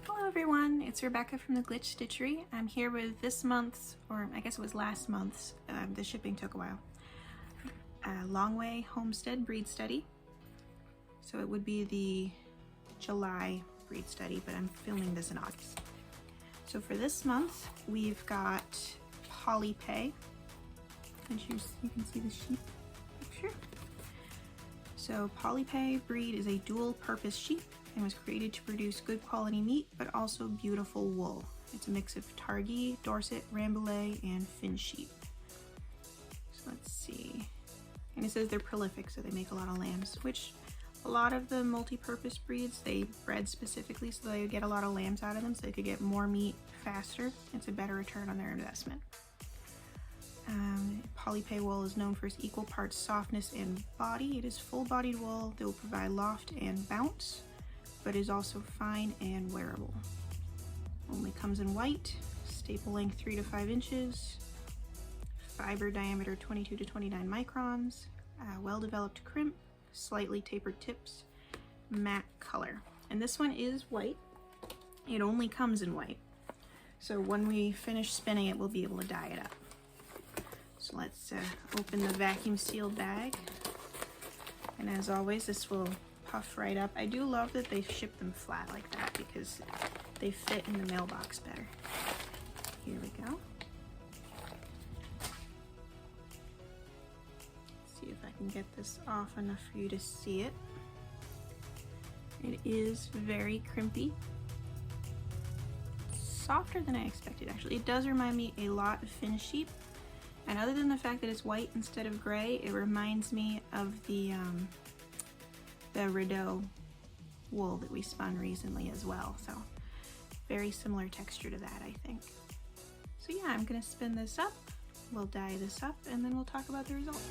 Hello everyone, it's Rebecca from the Glitch Stitchery. I'm here with this month's, or I guess it was last month's, the shipping took a while, Longway Homestead breed study. So it would be the July breed study, but I'm filming this in August. So for this month, we've got Polypay, and you can see the sheep picture. So Polypay breed is a dual purpose sheep and was created to produce good quality meat, but also beautiful wool. It's a mix of Targhee, Dorset, Rambouillet, and Finn sheep. So let's see. And it says they're prolific, so they make a lot of lambs, which a lot of the multi-purpose breeds, they bred specifically so they get a lot of lambs out of them so they could get more meat faster. It's a better return on their investment. Polypay wool is known for its equal parts softness and body. It is full-bodied wool that will provide loft and bounce, but is also fine and wearable. Only comes in white, staple length 3 to 5 inches, fiber diameter 22 to 29 microns, well-developed crimp, slightly tapered tips, matte color. And this one is white. It only comes in white. So when we finish spinning it, we'll be able to dye it up. So let's open the vacuum sealed bag. And as always, this will puff right up. I do love that they ship them flat like that because they fit in the mailbox better. Here we go. Let's see if I can get this off enough for you to see it. It is very crimpy. Softer than I expected, actually. It does remind me a lot of Finn sheep. And other than the fact that it's white instead of gray, it reminds me of the Rideau wool that we spun recently as well. So very similar texture to that, I think. So yeah, I'm gonna spin this up, we'll dye this up, and then we'll talk about the results.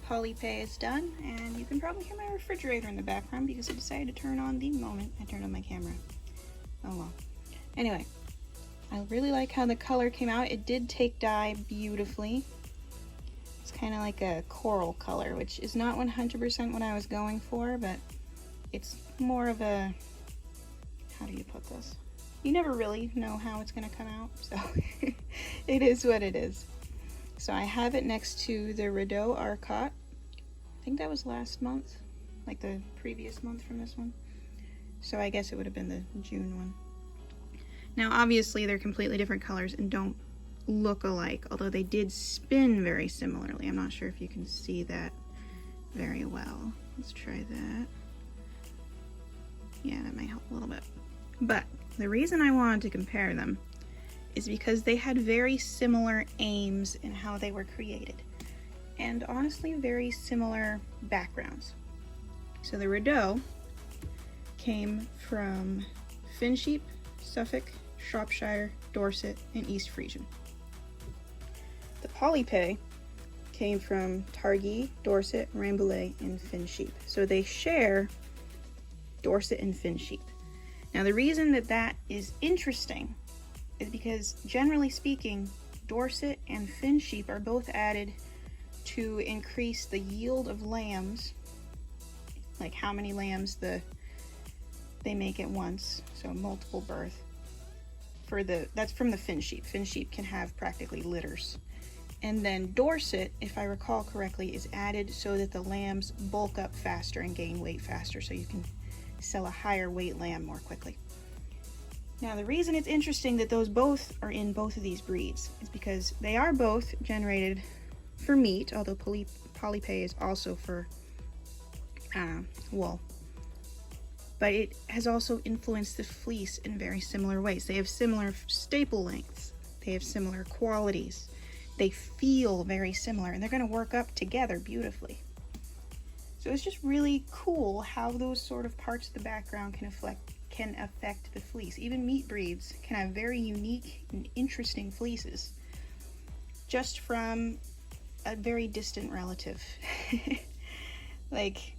Polypay is done, and you can probably hear my refrigerator in the background because I decided to turn on the moment I turned on my camera. Oh well. Anyway, I really like how the color came out. It did take dye beautifully. It's kind of like a coral color, which is not 100% what I was going for, but it's more of a, how do you put this? You never really know how it's going to come out, so it is what it is. So I have it next to the Rideau Arcot. I think that was last month, like the previous month from this one. So I guess it would have been the June one. Now obviously they're completely different colors and don't look alike, although they did spin very similarly. I'm not sure if you can see that very well. Let's try that. Yeah, that might help a little bit. But the reason I wanted to compare them is because they had very similar aims in how they were created, and honestly very similar backgrounds. So the Rideau came from Finsheep, Suffolk, Shropshire, Dorset, and East Frisian. The Polypay came from Targhee, Dorset, Rambouillet, and Finsheep. So they share Dorset and Finsheep. Now the reason that that is interesting is because, generally speaking, Dorset and Finsheep are both added to increase the yield of lambs, like how many lambs they make at once, so multiple birth. That's from the Finsheep. Finsheep can have practically litters. And then Dorset, if I recall correctly, is added so that the lambs bulk up faster and gain weight faster, so you can sell a higher weight lamb more quickly. Now the reason it's interesting that those both are in both of these breeds is because they are both generated for meat, although Polypay is also for wool. But it has also influenced the fleece in very similar ways. They have similar staple lengths, they have similar qualities, they feel very similar, and they're going to work up together beautifully. So it's just really cool how those sort of parts of the background can affect the fleece. Even meat breeds can have very unique and interesting fleeces just from a very distant relative. Like,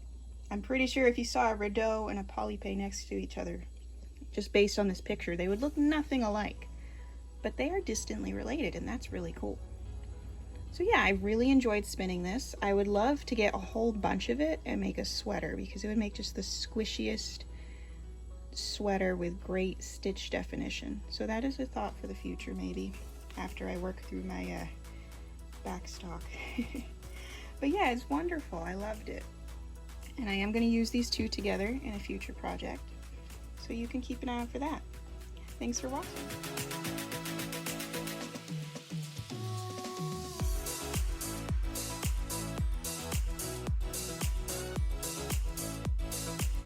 I'm pretty sure if you saw a Rideau and a Polypay next to each other, just based on this picture, they would look nothing alike. But they are distantly related, and that's really cool. So yeah, I really enjoyed spinning this. I would love to get a whole bunch of it and make a sweater, because it would make just the squishiest sweater with great stitch definition. So that is a thought for the future, maybe, after I work through my backstock. But yeah, it's wonderful. I loved it. And I am going to use these two together in a future project. So you can keep an eye out for that. Thanks for watching.